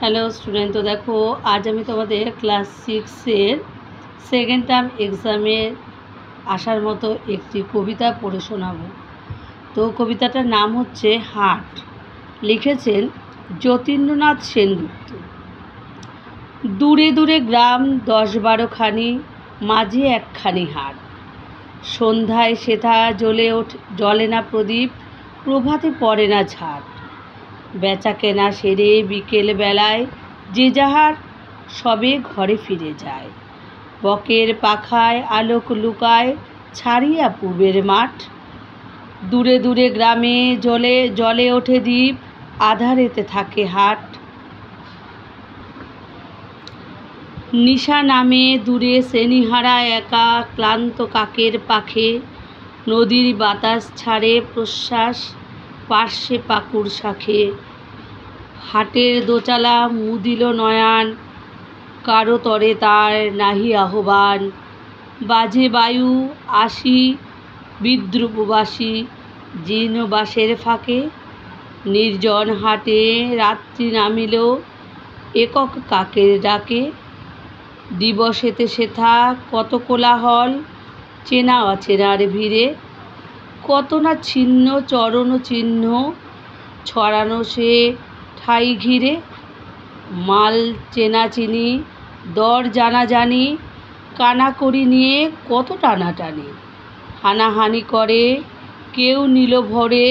Hello student, তো দেখো আজ আমি তোমাদের ক্লাস 6-এর সেকেন্ড টার্ম এক্সামে আসার মতো একটি কবিতা পড়ে শোনাবো। তো কবিতাটার নাম হচ্ছে হাট। লিখেছেন যতীন্দ্রনাথ সেনগুপ্ত। দূরে দূরে গ্রাম 10-12খানি, মাঝে একখানি হাট। সন্ধ্যায় সেথা জ্বলে না প্রদীপ, প্রভাতে পড়ে না ঝাট। বেচা কেনা সেরে বিকেল বেলায় যে যাহার সবে ঘরে ফিরে যায়। বকের পাখায় আলোক লুকায় ছাড়িয়া পূবের মাঠ। দূরে দূরে গ্রামে জলে ওঠে দ্বীপ, আধারেতে থাকে হাট। নিশা নামে দূরে শ্রেণীহারা একা, ক্লান্ত কাকের পাখে। নদীর বাতাস ছাড়ে প্রশ্বাস পার্শ্বে পাকুর শাখে। হাটের দোচালা মুদিল নয়ান, কারো তরে তার নাহি আহ্বান। বাজে বায়ু আসি বিদ্রুপবাসী, জীর্ণ বাসের ফাঁকে। নির্জন হাটে রাত্রি নামিল একক কাকের ডাকে। দিবসেতে সেথা কত কোলাহল, চেনা অচেনার ভিড়ে। কত না ছিন্ন চরণ চিহ্ন ছড়ানো সে ঠাই ঘিরে। মাল চেনাচিনি দর জানাজানি, কানাকড়ি নিয়ে কত টানাটানি। হানাহানি করে কেউ নিল ভরে,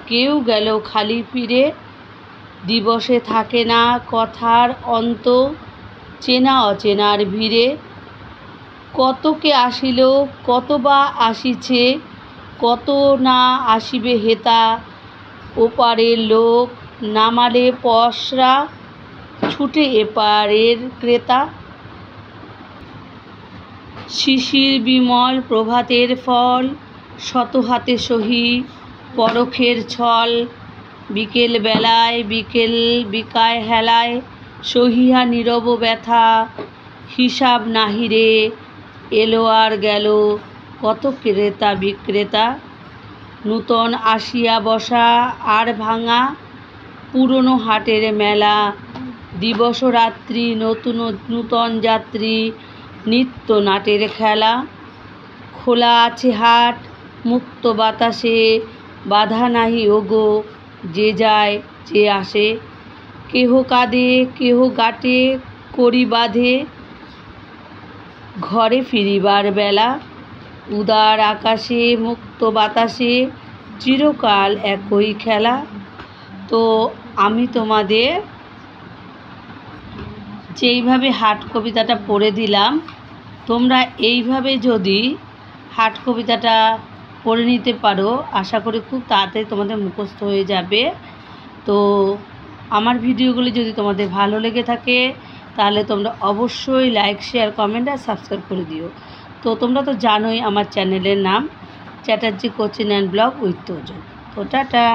কেউ গেল খালি ফিরে। দিবসে থাকে না কথার অন্ত, চেনা অচেনার ভিড়ে। কত কে আসিল কত বা আসিছে, কত না আসিবে হেতা। ওপারের লোক নামালে পসরা, ছুটে এপারের ক্রেতা। শিশির বিমল প্রভাতের ফল, শত হাতে সহি পরখের ছল। বিকেল বেলায় বিকায় হেলায়, সহিয়া নীরব ব্যথা। হিসাব নাহিরে এলো আর গেল কত ক্রেতা বিক্রেতা। নূতন আসিয়া বসা আর ভাঙা, পুরনো হাটের মেলা। দিবস রাত্রি নূতন যাত্রী, নিত্য নাটের খেলা। খোলা আছে হাট মুক্ত বাতাসে, বাধা নাহি ওগো যে যায় যে আসে। কেহ কাঁদে কেহ গাটে করি বাঁধে, ঘরে ফিরিবার বেলা। উদার আকাশে মুক্ত বাতাসে, চিরকাল একই খেলা। তো আমি তোমাদের যেইভাবে হাট কবিতাটা পড়ে দিলাম, তোমরা এইভাবে যদি হাট কবিতাটা পড়ে নিতে পারো, আশা করি খুব তাড়াতাড়ি তোমাদের মুখস্থ হয়ে যাবে। তো আমার ভিডিওগুলি যদি তোমাদের ভালো লেগে থাকে, তাহলে তোমরা অবশ্যই লাইক, শেয়ার, কমেন্ট আর সাবস্ক্রাইব করে দিও। তো তোমরা তো জানোই আমার চ্যানেলের নাম Chatterjee coaching and blog with Tojon. তো টাটা।